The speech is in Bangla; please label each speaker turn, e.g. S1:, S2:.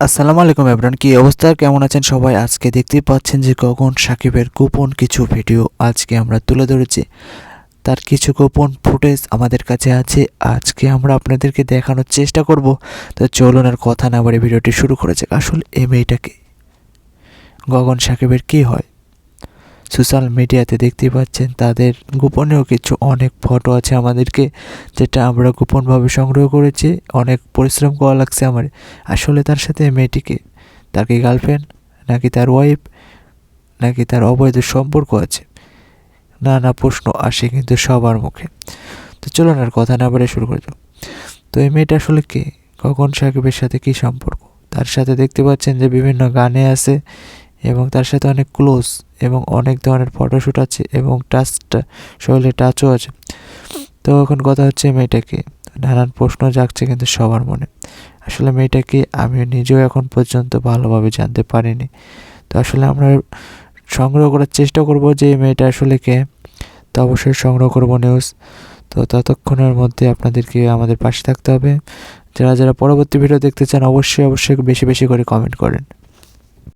S1: আসসালামু আলাইকুম এভরিওয়ান, কি অবস্থা, কেমন আছেন সবাই? আজকে দেখতেই পাচ্ছেন যে গগন সাকিবের গোপন কিছু ভিডিও আজকে আমরা তুলে ধরেছি। তার কিছু গোপন ফুটেজ আমাদের কাছে আছে, আজকে আমরা আপনাদেরকে দেখানোর চেষ্টা করব। তো চলুন আর কথা না বাড়িয়ে ভিডিওটি শুরু করেছে। আসলে এই মেয়েটাকে গগন সাকিবের কি হয়? সোশ্যাল মিডিয়াতে দেখতেই পাচ্ছেন তাদের গোপনেও কিছু অনেক ফটো আছে আমাদেরকে, যেটা আমরা গোপনভাবে সংগ্রহ করেছি। অনেক পরিশ্রম করা লাগছে আমার। আসলে তার সাথে মেয়েটিকে, তার কি গার্লফ্রেন্ড, নাকি তার ওয়াইফ, নাকি তার অবৈধ সম্পর্ক আছে? নানা প্রশ্ন আসে কিন্তু সবার মুখে। তো চলুন আর কথা না বাড়িয়ে শুরু করে দাও। তো এই মেয়েটা আসলে কে? গগন সাকিবের সাথে কি সম্পর্ক? তার সাথে দেখতে পাচ্ছেন যে বিভিন্ন গানে আছে এবং তার সাথে অনেক ক্লোজ এবং অনেক ধরনের ফটোশ্যুট আছে এবং শরীরে টাচও আছে। তো এখন কথা হচ্ছে মেয়েটাকে, নানান প্রশ্ন জাগছে কিন্তু সবার মনে। আসলে মেয়েটাকে আমি নিজেও এখন পর্যন্ত ভালোভাবে জানতে পারিনি। তো আসলে আমরা সংগ্রহ করার চেষ্টা করব যে এই মেয়েটা আসলে কে। তো অবশ্যই সংগ্রহ করব নিউজ। তো ততক্ষণের মধ্যে আপনাদেরকে আমাদের পাশে থাকতে হবে। যারা যারা পরবর্তী ভিডিও দেখতে চান অবশ্যই বেশি বেশি করে কমেন্ট করেন।